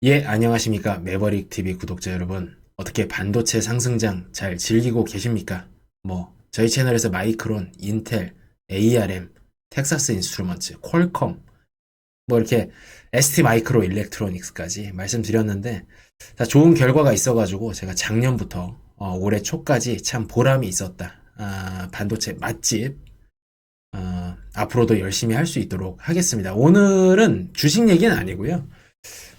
예, 안녕하십니까. 매버릭 TV 구독자 여러분. 어떻게 반도체 상승장 잘 즐기고 계십니까? 저희 채널에서 마이크론, 인텔, ARM, 텍사스 인스트루먼트, 퀄컴, 이렇게 ST 마이크로 일렉트로닉스까지 말씀드렸는데, 다 좋은 결과가 있어가지고 제가 작년부터 올해 초까지 참 보람이 있었다. 반도체 맛집, 앞으로도 열심히 할 수 있도록 하겠습니다. 오늘은 주식 얘기는 아니고요.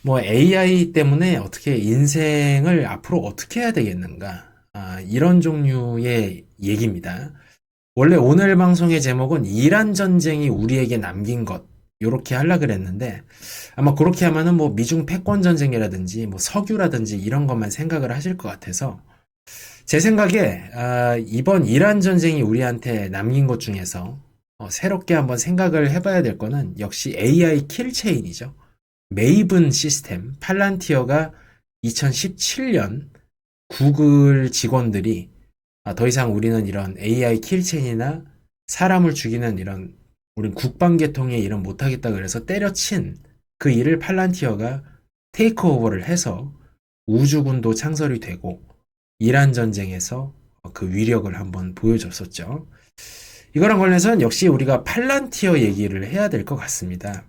AI 때문에 어떻게 인생을 앞으로 어떻게 해야 되겠는가. 이런 종류의 얘기입니다. 원래 오늘 방송의 제목은 이란 전쟁이 우리에게 남긴 것. 요렇게 하려고 그랬는데, 아마 그렇게 하면은 미중 패권 전쟁이라든지, 석유라든지 이런 것만 생각을 하실 것 같아서, 제 생각에, 이번 이란 전쟁이 우리한테 남긴 것 중에서, 새롭게 한번 생각을 해봐야 될 거는 역시 AI 킬체인이죠. 메이븐 시스템, 팔란티어가 2017년 구글 직원들이 더 이상 우리는 이런 AI 킬체인이나 사람을 죽이는 이런 우린 국방계통의 일은 못하겠다 그래서 때려친 그 일을 팔란티어가 테이크오버를 해서 우주군도 창설이 되고 이란 전쟁에서 그 위력을 한번 보여줬었죠. 이거랑 관련해서는 역시 우리가 팔란티어 얘기를 해야 될 것 같습니다.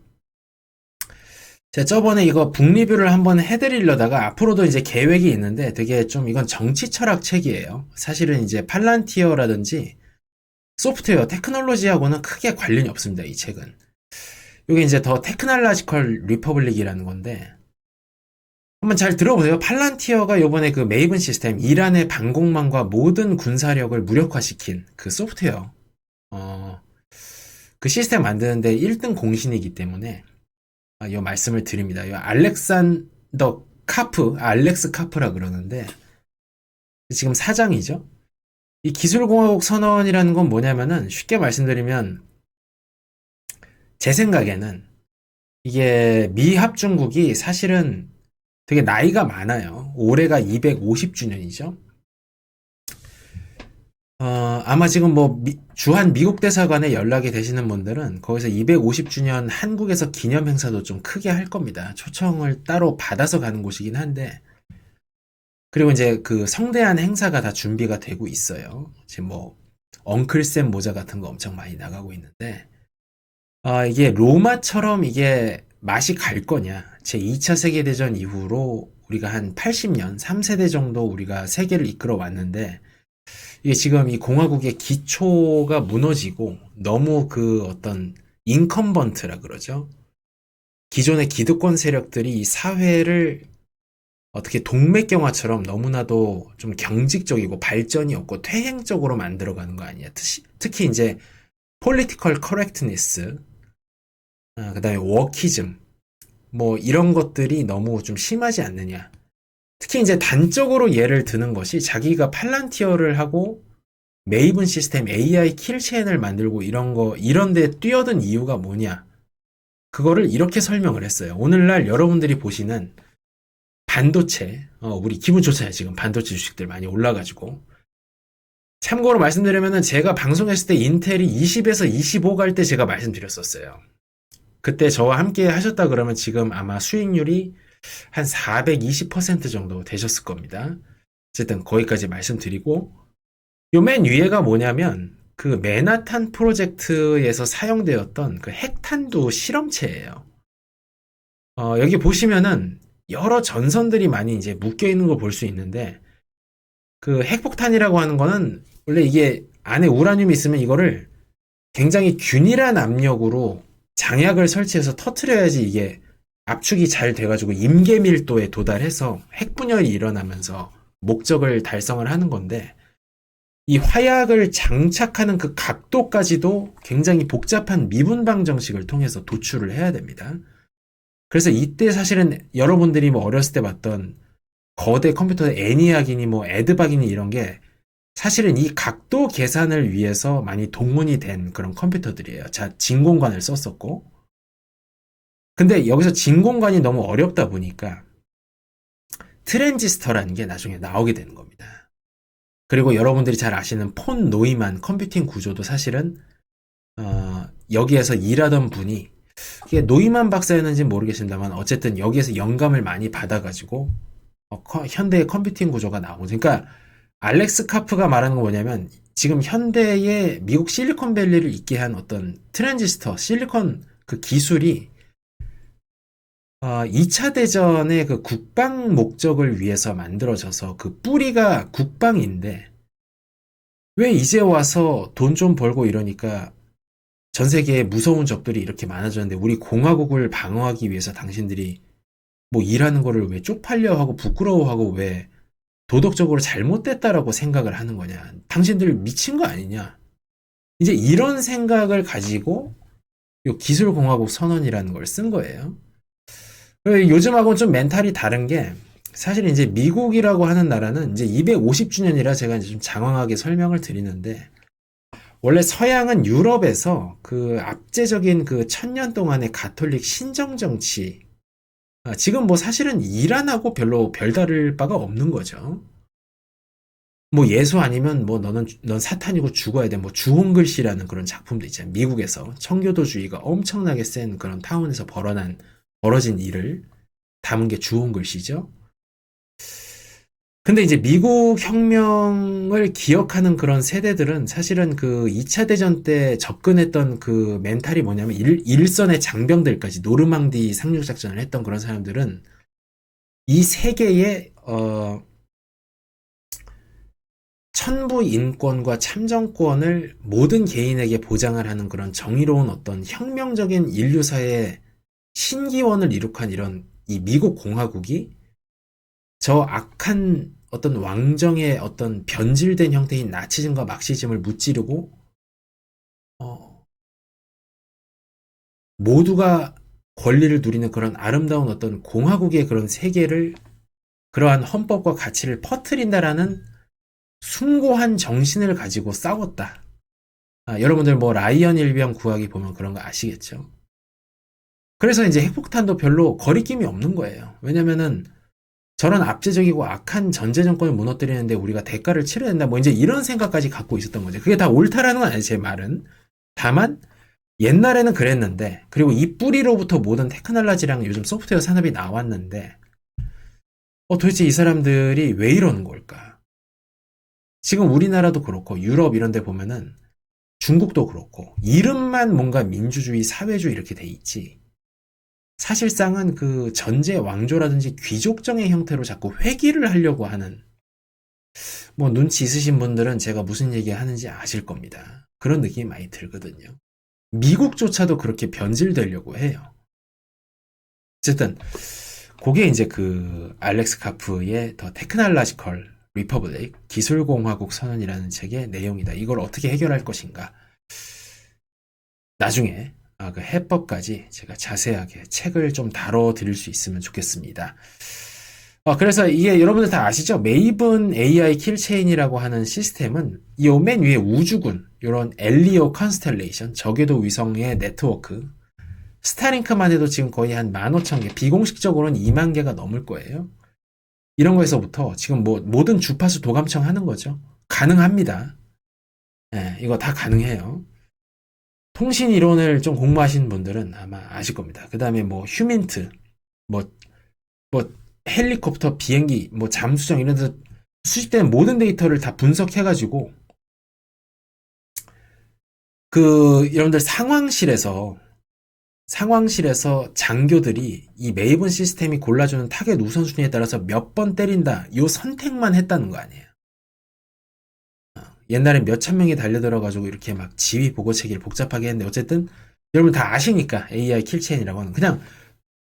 제가 저번에 이거 북리뷰를 한번 해드리려다가 앞으로도 이제 계획이 있는데 되게 좀 이건 정치 철학 책이에요. 사실은 이제 팔란티어라든지 소프트웨어 테크놀로지하고는 크게 관련이 없습니다. 이 책은. 이게 이제 더 테크놀로지컬 리퍼블릭이라는 건데 한번 잘 들어보세요. 팔란티어가 요번에 그 메이븐 시스템 이란의 방공망과 모든 군사력을 무력화시킨 그 소프트웨어 그 시스템 만드는데 1등 공신이기 때문에 이 말씀을 드립니다. 이 알렉산더 카프, 알렉스 카프라 그러는데 지금 사장이죠. 이 기술공화국 선언이라는 건 뭐냐면은 쉽게 말씀드리면 제 생각에는 이게 미합중국이 사실은 되게 나이가 많아요. 올해가 250주년이죠. 아마 지금 주한 미국 대사관에 연락이 되시는 분들은 거기서 250주년 한국에서 기념 행사도 좀 크게 할 겁니다. 초청을 따로 받아서 가는 곳이긴 한데, 그리고 이제 그 성대한 행사가 다 준비가 되고 있어요. 지금 엉클샘 모자 같은 거 엄청 많이 나가고 있는데, 이게 로마처럼 이게 맛이 갈 거냐. 제 2차 세계대전 이후로 우리가 한 80년, 3세대 정도 우리가 세계를 이끌어 왔는데, 이게 지금 이 공화국의 기초가 무너지고 너무 그 어떤 인컴번트라 그러죠. 기존의 기득권 세력들이 이 사회를 어떻게 동맥경화처럼 너무나도 좀 경직적이고 발전이 없고 퇴행적으로 만들어가는 거 아니야. 특히 이제 political correctness, 그다음에 워키즘, 이런 것들이 너무 좀 심하지 않느냐. 특히 이제 단적으로 예를 드는 것이 자기가 팔란티어를 하고 메이븐 시스템 AI 킬체인을 만들고 이런 데 뛰어든 이유가 뭐냐. 그거를 이렇게 설명을 했어요. 오늘날 여러분들이 보시는 반도체, 우리 기분 좋잖아요. 지금 반도체 주식들 많이 올라가지고. 참고로 말씀드리면은 제가 방송했을 때 인텔이 20에서 25 갈 때 제가 말씀드렸었어요. 그때 저와 함께 하셨다 그러면 지금 아마 수익률이 한 420% 정도 되셨을 겁니다. 어쨌든 거기까지 말씀드리고 요 맨 위에가 뭐냐면 그 맨하탄 프로젝트에서 사용되었던 그 핵탄두 실험체예요. 여기 보시면은 여러 전선들이 많이 이제 묶여 있는 걸 볼 수 있는데 그 핵폭탄이라고 하는 거는 원래 이게 안에 우라늄이 있으면 이거를 굉장히 균일한 압력으로 장약을 설치해서 터트려야지 이게 압축이 잘 돼가지고 임계 밀도에 도달해서 핵분열이 일어나면서 목적을 달성을 하는 건데 이 화약을 장착하는 그 각도까지도 굉장히 복잡한 미분방 정식을 통해서 도출을 해야 됩니다. 그래서 이때 사실은 여러분들이 어렸을 때 봤던 거대 컴퓨터의 애니악이니 에드박이니 이런 게 사실은 이 각도 계산을 위해서 많이 동원이 된 그런 컴퓨터들이에요. 자, 진공관을 썼었고. 근데 여기서 진공관이 너무 어렵다 보니까 트랜지스터라는 게 나중에 나오게 되는 겁니다. 그리고 여러분들이 잘 아시는 폰 노이만 컴퓨팅 구조도 사실은 여기에서 일하던 분이 이게 노이만 박사였는지 모르겠습니다만 어쨌든 여기에서 영감을 많이 받아가지고 현대의 컴퓨팅 구조가 나오고 그러니까 알렉스 카프가 말하는 건 뭐냐면 지금 현대의 미국 실리콘밸리를 있게 한 어떤 트랜지스터 실리콘 그 기술이 2차 대전의 그 국방 목적을 위해서 만들어져서 그 뿌리가 국방인데 왜 이제 와서 돈 좀 벌고 이러니까 전 세계에 무서운 적들이 이렇게 많아졌는데 우리 공화국을 방어하기 위해서 당신들이 뭐 일하는 거를 왜 쪽팔려 하고 부끄러워하고 왜 도덕적으로 잘못됐다라고 생각을 하는 거냐. 당신들 미친 거 아니냐. 이제 이런 생각을 가지고 요 기술공화국 선언이라는 걸 쓴 거예요. 요즘하고는 좀 멘탈이 다른 게 사실 이제 미국이라고 하는 나라는 이제 250주년이라 제가 이제 좀 장황하게 설명을 드리는데 원래 서양은 유럽에서 그 압제적인 그 1000년 동안의 가톨릭 신정 정치 지금 뭐 사실은 이란하고 별로 별다를 바가 없는 거죠. 뭐 예수 아니면 뭐 넌 사탄이고 죽어야 돼. 뭐 주홍글씨라는 그런 작품도 있잖아요. 미국에서 청교도주의가 엄청나게 센 그런 타운에서 벌어진 일을 담은 게 주홍글씨죠. 근데 이제 미국 혁명을 기억하는 그런 세대들은 사실은 그 2차 대전 때 접근했던 그 멘탈이 뭐냐면 일선의 장병들까지 노르망디 상륙작전을 했던 그런 사람들은 이 세계의 천부 인권과 참정권을 모든 개인에게 보장을 하는 그런 정의로운 어떤 혁명적인 인류사의 신기원을 이룩한 이런 이 미국 공화국이 저 악한 어떤 왕정의 어떤 변질된 형태인 나치즘과 막시즘을 무찌르고 어, 모두가 권리를 누리는 그런 아름다운 어떤 공화국의 그런 세계를 그러한 헌법과 가치를 퍼뜨린다라는 숭고한 정신을 가지고 싸웠다. 여러분들 뭐 라이언 일병 구하기 보면 그런 거 아시겠죠? 그래서 이제 핵폭탄도 별로 거리낌이 없는 거예요. 왜냐면은 저런 압제적이고 악한 전제 정권을 무너뜨리는데 우리가 대가를 치러야 된다. 뭐 이제 이런 생각까지 갖고 있었던 거죠. 그게 다 옳다라는 건 아니에요, 제 말은. 다만 옛날에는 그랬는데 그리고 이 뿌리로부터 모든 테크놀로지랑 요즘 소프트웨어 산업이 나왔는데 도대체 이 사람들이 왜 이러는 걸까? 지금 우리나라도 그렇고 유럽 이런 데 보면은 중국도 그렇고 이름만 뭔가 민주주의, 사회주의 이렇게 돼 있지. 사실상은 그 전제 왕조라든지 귀족정의 형태로 자꾸 회귀를 하려고 하는 뭐 눈치 있으신 분들은 제가 무슨 얘기 하는지 아실 겁니다. 그런 느낌이 많이 들거든요. 미국조차도 그렇게 변질되려고 해요. 어쨌든 그게 이제 그 알렉스 카프의 더 테크놀로지컬 리퍼블릭 기술공화국 선언이라는 책의 내용이다. 이걸 어떻게 해결할 것인가? 나중에 그 해법까지 제가 자세하게 책을 좀 다뤄드릴 수 있으면 좋겠습니다. 그래서 이게 여러분들 다 아시죠? 메이븐 AI 킬체인이라고 하는 시스템은 이 맨 위에 우주군, 이런 엘리오 컨스텔레이션, 저궤도 위성의 네트워크, 스타링크만 해도 지금 거의 한 15,000개, 비공식적으로는 2만 개가 넘을 거예요. 이런 거에서부터 지금 뭐 모든 주파수 도감청 하는 거죠. 가능합니다. 네, 이거 다 가능해요. 통신 이론을 좀 공부하시는 분들은 아마 아실 겁니다. 그 다음에 뭐 휴민트, 뭐, 뭐 헬리콥터, 비행기, 뭐 잠수정 이런 데서 수집되는 모든 데이터를 다 분석해가지고 그 여러분들 상황실에서 장교들이 이 메이븐 시스템이 골라주는 타겟 우선순위에 따라서 몇 번 때린다 요 선택만 했다는 거 아니에요. 옛날엔 몇천 명이 달려들어가지고 이렇게 막 지휘 보고 체계를 복잡하게 했는데 어쨌든 여러분 다 아시니까 AI 킬체인이라고 하는 그냥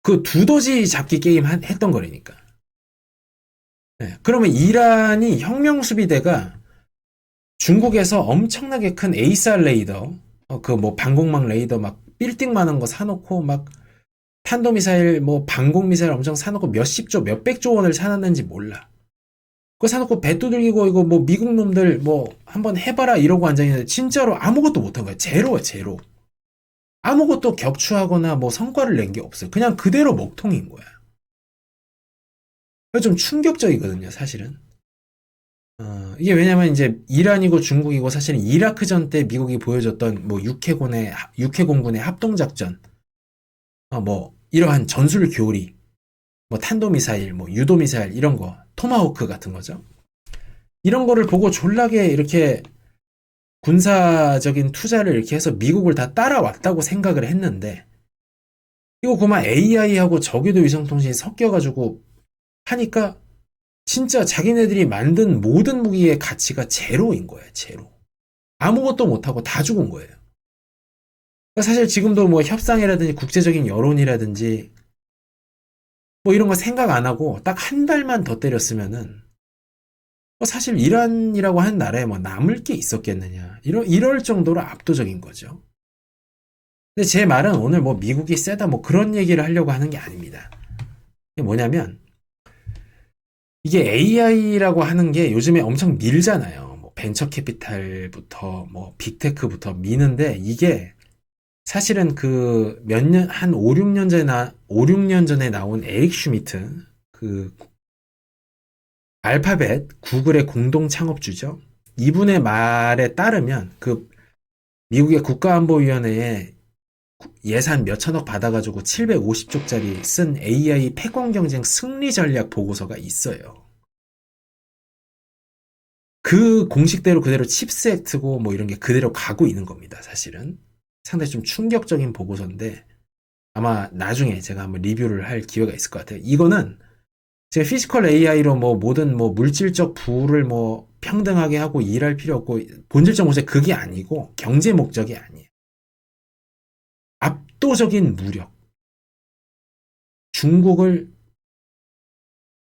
그 두더지 잡기 게임 했던 거라니까. 네, 그러면 이란이 혁명수비대가 중국에서 엄청나게 큰 에이살 레이더, 그 뭐 방공망 레이더 막 빌딩 많은 거 사놓고 막 탄도미사일 뭐 방공미사일 엄청 사놓고 몇십조 몇백조 원을 사놨는지 몰라. 그거 사놓고 배 두들기고 이거 뭐 미국 놈들 뭐 한번 해봐라 이러고 앉아있는데 진짜로 아무것도 못한 거야. 제로야 제로. 아무것도 격추하거나 뭐 성과를 낸 게 없어요. 그냥 그대로 먹통인 거야. 좀 충격적이거든요, 사실은. 이게 왜냐면 이제 이란이고 중국이고 사실은 이라크전 때 미국이 보여줬던 뭐 육해공군의 합동작전 뭐 이러한 전술 교리, 뭐 탄도미사일, 뭐 유도미사일 이런 거, 토마호크 같은 거죠. 이런 거를 보고 졸라게 이렇게 군사적인 투자를 이렇게 해서 미국을 다 따라왔다고 생각을 했는데 이거 그만 AI하고 저궤도 위성통신이 섞여가지고 하니까 진짜 자기네들이 만든 모든 무기의 가치가 제로인 거예요. 제로. 아무것도 못하고 다 죽은 거예요. 그러니까 사실 지금도 뭐 협상이라든지 국제적인 여론이라든지 뭐 이런 거 생각 안 하고 딱 한 달만 더 때렸으면은 뭐 사실 이란이라고 한 나라에 뭐 남을 게 있었겠느냐. 이럴 정도로 압도적인 거죠. 근데 제 말은 오늘 뭐 미국이 세다 뭐 그런 얘기를 하려고 하는 게 아닙니다. 이게 뭐냐면 이게 AI라고 하는 게 요즘에 엄청 밀잖아요. 뭐 벤처 캐피탈부터 뭐 빅테크부터 미는데 이게 사실은 그 몇 년, 한 5, 6년 전에 나온 에릭 슈미트, 그 알파벳, 구글의 공동 창업주죠. 이분의 말에 따르면 그 미국의 국가안보위원회에 예산 몇천억 받아가지고 750쪽짜리 쓴 AI 패권 경쟁 승리 전략 보고서가 있어요. 그 공식대로 그대로 칩스 액트고 뭐 이런 게 그대로 가고 있는 겁니다, 사실은. 상당히 좀 충격적인 보고서인데 아마 나중에 제가 한번 리뷰를 할 기회가 있을 것 같아요. 이거는 제가 피지컬 AI로 뭐 모든 뭐 물질적 부를 뭐 평등하게 하고 일할 필요 없고 본질적 목적 그게 아니고 경제 목적이 아니에요. 압도적인 무력. 중국을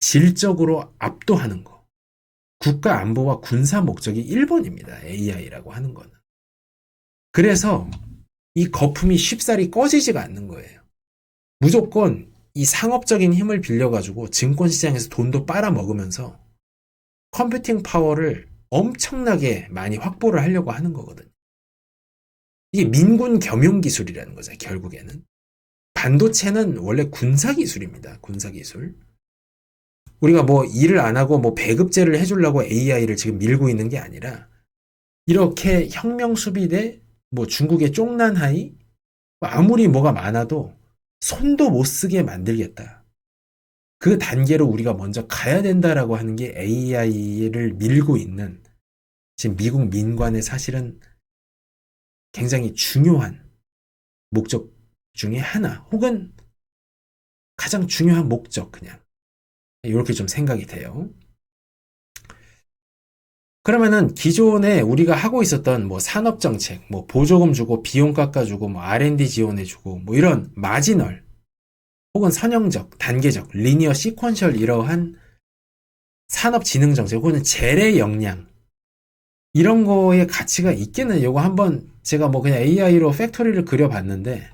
질적으로 압도하는 거. 국가 안보와 군사 목적이 1번입니다. AI라고 하는 거는. 그래서 이 거품이 쉽사리 꺼지지가 않는 거예요. 무조건 이 상업적인 힘을 빌려가지고 증권시장에서 돈도 빨아먹으면서 컴퓨팅 파워를 엄청나게 많이 확보를 하려고 하는 거거든요. 이게 민군 겸용 기술이라는 거죠, 결국에는. 반도체는 원래 군사 기술입니다, 군사 기술. 우리가 뭐 일을 안 하고 뭐 배급제를 해주려고 AI를 지금 밀고 있는 게 아니라 이렇게 혁명 수비대 뭐 중국의 쪽난하이 아무리 뭐가 많아도 손도 못 쓰게 만들겠다. 그 단계로 우리가 먼저 가야 된다라고 하는 게 AI를 밀고 있는 지금 미국 민관의 사실은 굉장히 중요한 목적 중에 하나 혹은 가장 중요한 목적 그냥 이렇게 좀 생각이 돼요. 그러면은 기존에 우리가 하고 있었던 뭐 산업정책, 뭐 보조금 주고 비용 깎아주고 뭐 R&D 지원해주고 뭐 이런 마지널 혹은 선형적, 단계적, 리니어 시퀀셜 이러한 산업진흥정책 혹은 재래 역량 이런 거에 가치가 있겠는 요거 한번 제가 뭐 그냥 AI로 팩토리를 그려봤는데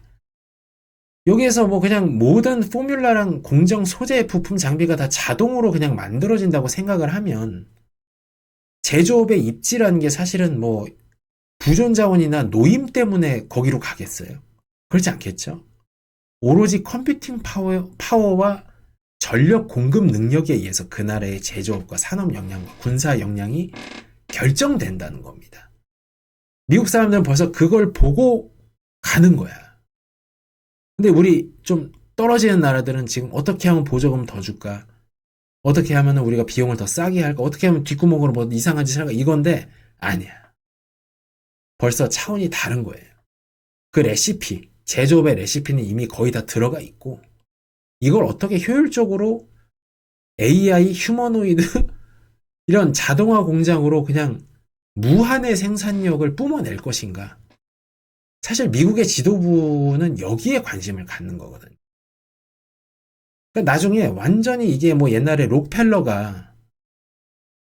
여기에서 뭐 그냥 모든 포뮬라랑 공정 소재 부품 장비가 다 자동으로 그냥 만들어진다고 생각을 하면 제조업의 입지라는 게 사실은 뭐 부존 자원이나 노임 때문에 거기로 가겠어요? 그렇지 않겠죠? 오로지 컴퓨팅 파워와 전력 공급 능력에 의해서 그 나라의 제조업과 산업 역량과 군사 역량이 결정된다는 겁니다. 미국 사람들은 벌써 그걸 보고 가는 거야. 근데 우리 좀 떨어지는 나라들은 지금 어떻게 하면 보조금 더 줄까? 어떻게 하면 우리가 비용을 더 싸게 할까? 어떻게 하면 뒷구멍으로 뭐 이상한 짓을 할까? 이건데 아니야. 벌써 차원이 다른 거예요. 그 레시피, 제조업의 레시피는 이미 거의 다 들어가 있고 이걸 어떻게 효율적으로 AI, 휴머노이드 이런 자동화 공장으로 그냥 무한의 생산력을 뿜어낼 것인가? 사실 미국의 지도부는 여기에 관심을 갖는 거거든요. 그러니까 나중에 완전히 이게 뭐 옛날에 록펠러가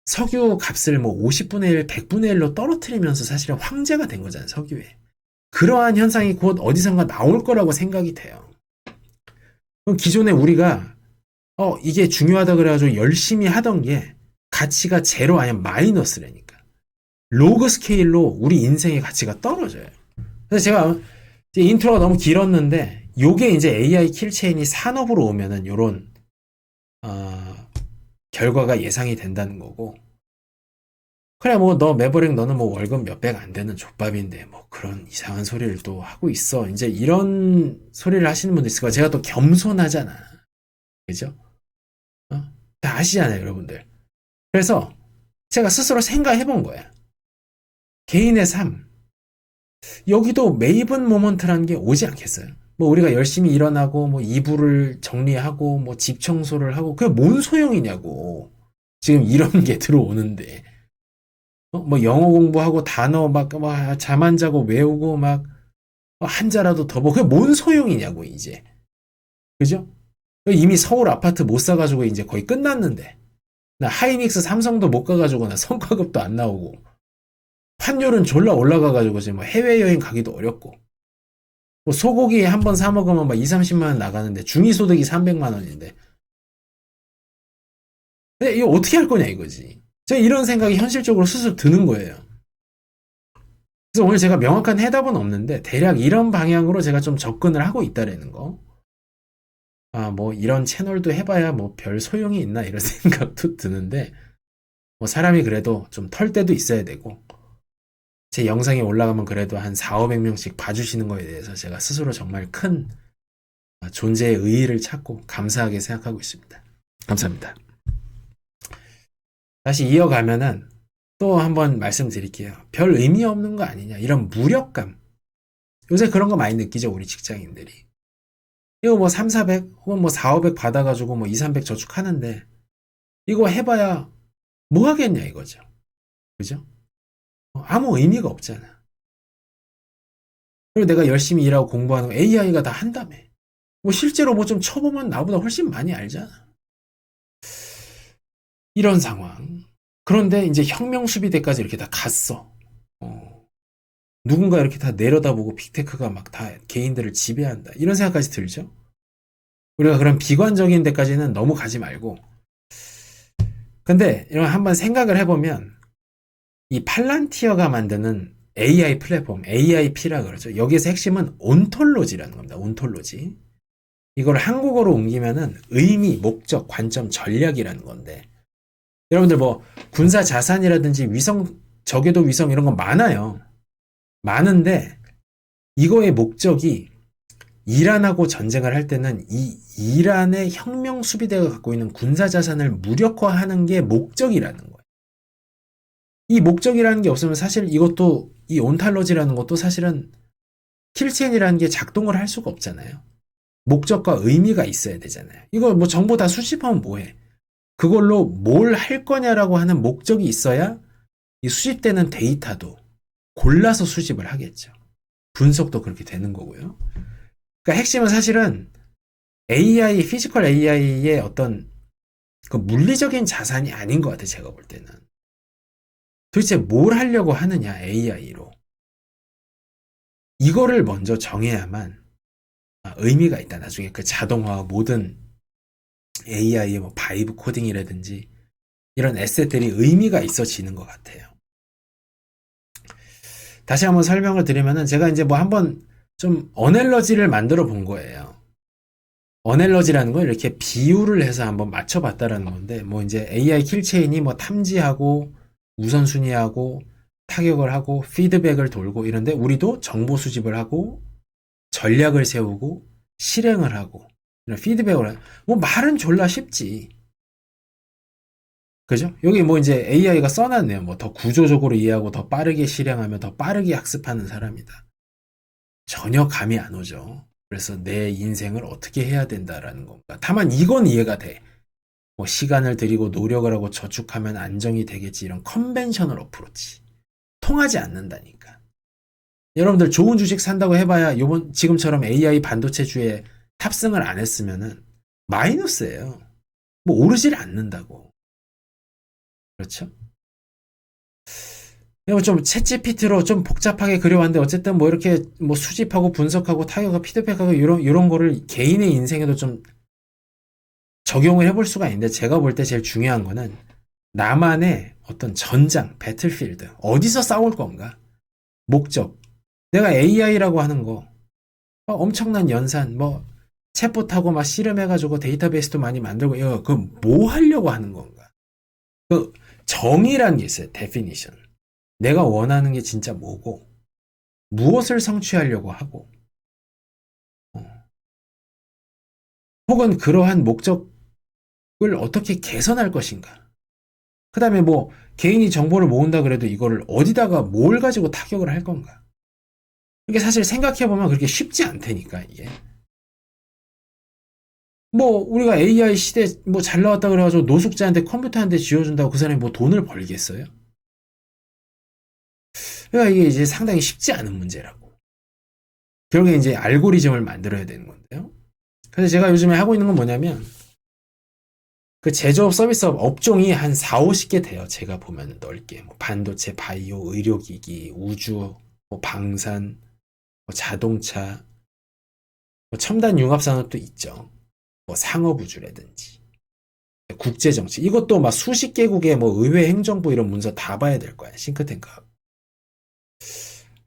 석유 값을 뭐 50분의 1, 100분의 1로 떨어뜨리면서 사실은 황제가 된 거잖아요, 석유에. 그러한 현상이 곧 어디선가 나올 거라고 생각이 돼요. 그럼 기존에 우리가 이게 중요하다 그래가지고 열심히 하던 게 가치가 제로 아니면 마이너스라니까. 로그 스케일로 우리 인생의 가치가 떨어져요. 그래서 제가 인트로가 너무 길었는데 요게 이제 AI 킬체인이 산업으로 오면은 요런 결과가 예상이 된다는 거고 그래, 뭐, 너 매버릭 너는 뭐 월급 몇백 안 되는 족밥인데, 뭐 그런 이상한 소리를 또 하고 있어. 이제 이런 소리를 하시는 분도 있을 거야. 제가 또 겸손하잖아. 그죠? 어? 다 아시잖아요, 여러분들. 그래서 제가 스스로 생각해 본 거야. 개인의 삶. 여기도 메이븐 모먼트라는 게 오지 않겠어요? 뭐 우리가 열심히 일어나고 뭐 이불을 정리하고 뭐 집 청소를 하고 그게 뭔 소용이냐고. 지금 이런 게 들어오는데. 뭐 영어 공부하고 단어 잠 안 자고 외우고 막 한자라도 더 보고 그게 뭔 소용이냐고 이제. 그죠? 이미 서울 아파트 못 사가지고 이제 거의 끝났는데. 나 하이닉스 삼성도 못 가가지고 나 성과급도 안 나오고. 환율은 졸라 올라가가지고 지금 뭐 해외여행 가기도 어렵고. 뭐 소고기 한 번 사 먹으면 막 2, 30만 원 나가는데 중위소득이 300만 원인데. 근데 이거 어떻게 할 거냐 이거지. 제가 이런 생각이 현실적으로 스스로 드는 거예요. 그래서 오늘 제가 명확한 해답은 없는데 대략 이런 방향으로 제가 좀 접근을 하고 있다라는 거. 아, 뭐 이런 채널도 해봐야 뭐 별 소용이 있나 이런 생각도 드는데 뭐 사람이 그래도 좀 털 때도 있어야 되고 제 영상이 올라가면 그래도 한 4, 500명씩 봐주시는 거에 대해서 제가 스스로 정말 큰 존재의 의의를 찾고 감사하게 생각하고 있습니다. 감사합니다. 다시 이어가면은 또 한번 말씀드릴게요. 별 의미 없는 거 아니냐 이런 무력감. 요새 그런 거 많이 느끼죠 우리 직장인들이. 이거 뭐 3, 400 혹은 뭐 4, 500 받아가지고 뭐 2, 300 저축하는데 이거 해봐야 뭐 하겠냐 이거죠. 그죠? 아무 의미가 없잖아. 그리고 내가 열심히 일하고 공부하는 거 AI가 다 한다며. 뭐 실제로 뭐 좀 쳐보면 나보다 훨씬 많이 알잖아. 이런 상황. 그런데 이제 혁명수비대까지 이렇게 다 갔어. 누군가 이렇게 다 내려다보고 빅테크가 막 다 개인들을 지배한다. 이런 생각까지 들죠? 우리가 그런 비관적인 데까지는 너무 가지 말고. 근데 이런 한번 생각을 해보면 이 팔란티어가 만드는 AI 플랫폼, AIP라 그러죠. 여기에서 핵심은 온톨로지라는 겁니다. 온톨로지. 이걸 한국어로 옮기면은 의미, 목적, 관점, 전략이라는 건데 여러분들 뭐 군사 자산이라든지 위성, 저궤도 위성 이런 거 많아요. 많은데 이거의 목적이 이란하고 전쟁을 할 때는 이 이란의 혁명 수비대가 갖고 있는 군사 자산을 무력화하는 게 목적이라는 거예요. 이 목적이라는 게 없으면 사실 이것도 이 온탈러지라는 것도 사실은 킬체인이라는 게 작동을 할 수가 없잖아요. 목적과 의미가 있어야 되잖아요. 이거 뭐 정보 다 수집하면 뭐해? 그걸로 뭘 할 거냐라고 하는 목적이 있어야 이 수집되는 데이터도 골라서 수집을 하겠죠. 분석도 그렇게 되는 거고요. 그러니까 핵심은 사실은 AI, 피지컬 AI의 어떤 그 물리적인 자산이 아닌 것 같아요. 제가 볼 때는. 도대체 뭘 하려고 하느냐, AI로. 이거를 먼저 정해야만 의미가 있다. 나중에 그 자동화 모든 AI의 뭐 바이브 코딩이라든지 이런 에셋들이 의미가 있어지는 것 같아요. 다시 한번 설명을 드리면은 제가 이제 뭐 한번 좀 어넬러지를 만들어 본 거예요. 어넬러지라는 걸 이렇게 비유를 해서 한번 맞춰봤다라는 건데 뭐 이제 AI 킬체인이 뭐 탐지하고 우선순위하고 타격을 하고 피드백을 돌고 이런데 우리도 정보 수집을 하고 전략을 세우고 실행을 하고 이런 피드백을 하고 뭐 말은 졸라 쉽지. 그죠? 여기 뭐 이제 AI가 써놨네요. 뭐 더 구조적으로 이해하고 더 빠르게 실행하면 더 빠르게 학습하는 사람이다. 전혀 감이 안 오죠. 그래서 내 인생을 어떻게 해야 된다라는 건가. 다만 이건 이해가 돼. 뭐 시간을 들이고 노력을 하고 저축하면 안정이 되겠지. 이런 컨벤셔널 어프로치. 통하지 않는다니까. 여러분들 좋은 주식 산다고 해봐야 요번 지금처럼 AI 반도체주에 탑승을 안 했으면은 마이너스예요. 뭐 오르질 않는다고. 그렇죠? 좀 챗GPT로 좀 복잡하게 그려왔는데 어쨌든 뭐 이렇게 뭐 수집하고 분석하고 타격하고 피드백하고 이런 거를 개인의 인생에도 좀 적용을 해볼 수가 있는데 제가 볼 때 제일 중요한 거는 나만의 어떤 전장, 배틀필드 어디서 싸울 건가? 목적. 내가 AI라고 하는 거 엄청난 연산 뭐 챗봇하고 막 씨름해가지고 데이터베이스도 많이 만들고 이거 그 뭐 하려고 하는 건가? 그 정의란 게 있어요. definition. 내가 원하는 게 진짜 뭐고, 무엇을 성취하려고 하고, 혹은 그러한 목적을 어떻게 개선할 것인가. 그 다음에 뭐, 개인이 정보를 모은다 그래도 이거를 어디다가 뭘 가지고 타격을 할 건가. 이게 사실 생각해보면 그렇게 쉽지 않다니까, 이게. 뭐, 우리가 AI 시대 뭐 잘 나왔다 그래가지고 노숙자한테 컴퓨터 한 대 쥐어준다고 그 사람이 뭐 돈을 벌겠어요? 그러니까 이게 이제 상당히 쉽지 않은 문제라고. 결국에 이제 알고리즘을 만들어야 되는 건데요. 그래서 제가 요즘에 하고 있는 건 뭐냐면, 그 제조업 서비스업 업종이 한 4, 50개 돼요. 제가 보면 넓게. 뭐 반도체, 바이오, 의료기기, 우주, 뭐 방산, 뭐 자동차, 뭐 첨단 융합산업도 있죠. 뭐 상업우주라든지, 국제정치. 이것도 막 수십 개국의 뭐 의회 행정부 이런 문서 다 봐야 될 거야. 싱크탱크하고.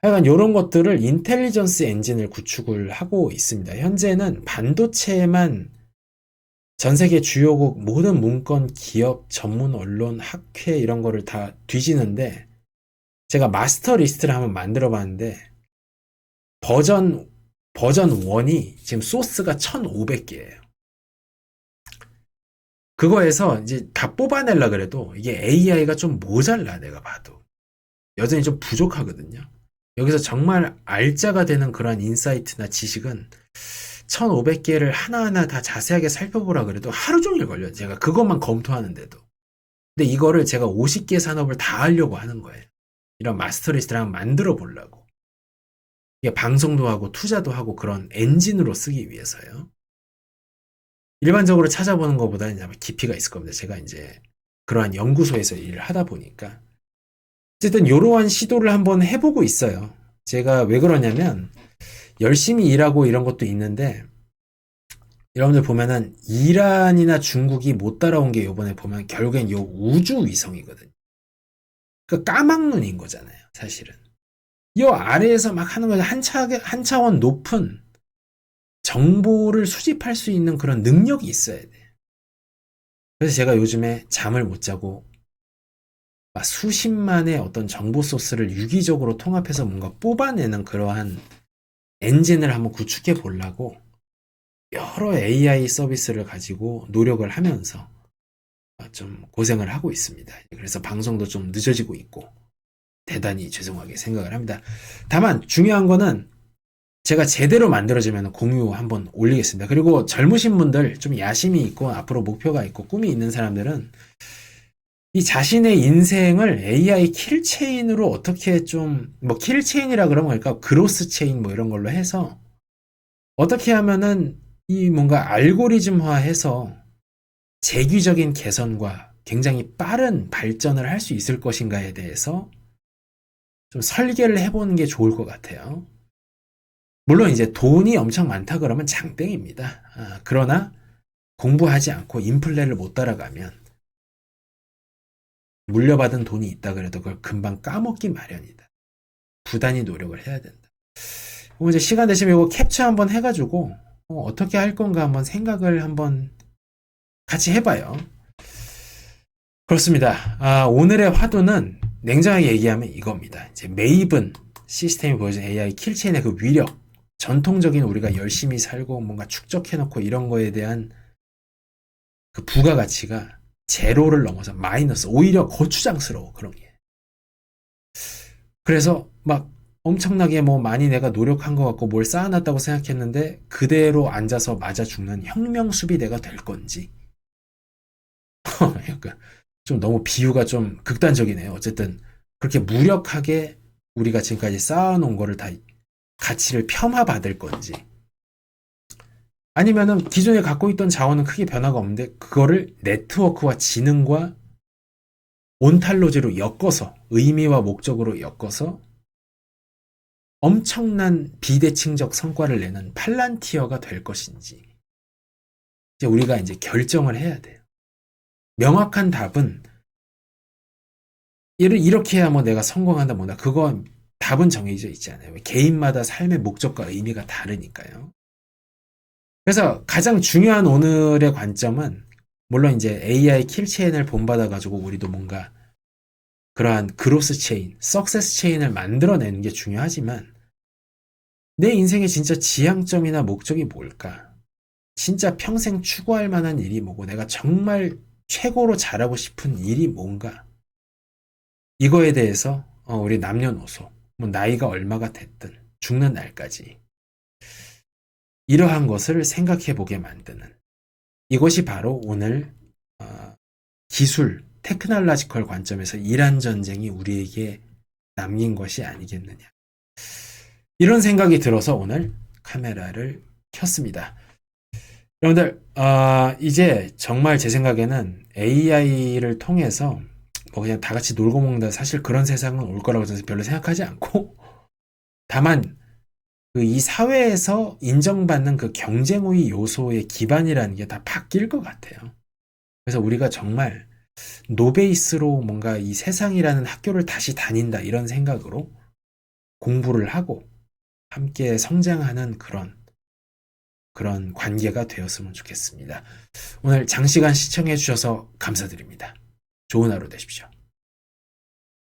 하여간 이런 것들을 인텔리전스 엔진을 구축을 하고 있습니다. 현재는 반도체만 전 세계 주요국 모든 문건, 기업, 전문 언론, 학회 이런 거를 다 뒤지는데 제가 마스터 리스트를 한번 만들어 봤는데 버전 1이 지금 소스가 1,500개예요. 그거에서 이제 다 뽑아내려 그래도 이게 AI가 좀 모자라 내가 봐도. 여전히 좀 부족하거든요. 여기서 정말 알짜가 되는 그런 인사이트나 지식은 1,500개를 하나하나 다 자세하게 살펴보라 그래도 하루 종일 걸려요. 제가 그것만 검토하는데도. 근데 이거를 제가 50개 산업을 다 하려고 하는 거예요. 이런 마스터 리스트를 한번 만들어 보려고. 이게 방송도 하고 투자도 하고 그런 엔진으로 쓰기 위해서요. 일반적으로 찾아보는 것보다는 아마 깊이가 있을 겁니다. 제가 이제 그러한 연구소에서 일을 하다 보니까. 어쨌든 이러한 시도를 한번 해보고 있어요. 제가 왜 그러냐면 열심히 일하고 이런 것도 있는데 여러분들 보면은 이란이나 중국이 못 따라온 게 요번에 보면 결국엔 요 우주 위성이거든요. 그 까막눈인 거잖아요, 사실은. 요 아래에서 막 하는 거죠. 한 차원 높은 정보를 수집할 수 있는 그런 능력이 있어야 돼. 그래서 제가 요즘에 잠을 못 자고 막 수십만의 어떤 정보 소스를 유기적으로 통합해서 뭔가 뽑아내는 그러한 엔진을 한번 구축해 보려고 여러 AI 서비스를 가지고 노력을 하면서 좀 고생을 하고 있습니다. 그래서 방송도 좀 늦어지고 있고 대단히 죄송하게 생각을 합니다. 다만 중요한 거는 제가 제대로 만들어지면 공유 한번 올리겠습니다. 그리고 젊으신 분들 좀 야심이 있고 앞으로 목표가 있고 꿈이 있는 사람들은 이 자신의 인생을 AI 킬체인으로 어떻게 좀 뭐 킬체인이라 그러면 그러니까 그로스 체인 뭐 이런 걸로 해서 어떻게 하면은 이 뭔가 알고리즘화해서 재규적인 개선과 굉장히 빠른 발전을 할 수 있을 것인가에 대해서 좀 설계를 해보는 게 좋을 것 같아요. 물론 이제 돈이 엄청 많다 그러면 장땡입니다. 그러나 공부하지 않고 인플레를 못 따라가면 물려받은 돈이 있다 그래도 그걸 금방 까먹기 마련이다. 부단히 노력을 해야 된다. 그럼 이제 시간 되시면 이거 캡처 한번 해가지고 어떻게 할 건가 한번 생각을 한번 같이 해봐요. 그렇습니다. 오늘의 화두는 냉정하게 얘기하면 이겁니다. 이제 메이븐 시스템이 보여준 AI 킬체인의 그 위력, 전통적인 우리가 열심히 살고 뭔가 축적해놓고 이런 거에 대한 그 부가가치가 제로를 넘어서 마이너스, 오히려 거추장스러워 그런 게. 그래서 막 엄청나게 뭐 많이 내가 노력한 것 같고 뭘 쌓아놨다고 생각했는데 그대로 앉아서 맞아 죽는 혁명수비대가 될 건지. 약간 좀 너무 비유가 좀 극단적이네요. 어쨌든 그렇게 무력하게 우리가 지금까지 쌓아놓은 거를 다 가치를 폄하받을 건지 아니면은 기존에 갖고 있던 자원은 크게 변화가 없는데 그거를 네트워크와 지능과 온탈로지로 엮어서 의미와 목적으로 엮어서 엄청난 비대칭적 성과를 내는 팔란티어가 될 것인지 이제 우리가 이제 결정을 해야 돼요. 명확한 답은 이렇게 해야 뭐 내가 성공한다 뭐다 그건 답은 정해져 있지 않아요. 개인마다 삶의 목적과 의미가 다르니까요. 그래서 가장 중요한 오늘의 관점은 물론 이제 AI 킬체인을 본받아 가지고 우리도 뭔가 그러한 그로스 체인, 석세스 체인을 만들어내는 게 중요하지만 내 인생의 진짜 지향점이나 목적이 뭘까? 진짜 평생 추구할 만한 일이 뭐고 내가 정말 최고로 잘하고 싶은 일이 뭔가? 이거에 대해서 우리 남녀노소, 뭐 나이가 얼마가 됐든 죽는 날까지 이러한 것을 생각해 보게 만드는 이것이 바로 오늘 기술, 테크놀로지컬 관점에서 이란 전쟁이 우리에게 남긴 것이 아니겠느냐. 이런 생각이 들어서 오늘 카메라를 켰습니다. 여러분들, 이제 정말 제 생각에는 AI를 통해서 뭐 그냥 다 같이 놀고 먹는다. 사실 그런 세상은 올 거라고 저는 별로 생각하지 않고, 다만, 이 사회에서 인정받는 그 경쟁 우위 요소의 기반이라는 게 다 바뀔 것 같아요. 그래서 우리가 정말 노베이스로 뭔가 이 세상이라는 학교를 다시 다닌다 이런 생각으로 공부를 하고 함께 성장하는 그런 관계가 되었으면 좋겠습니다. 오늘 장시간 시청해 주셔서 감사드립니다. 좋은 하루 되십시오.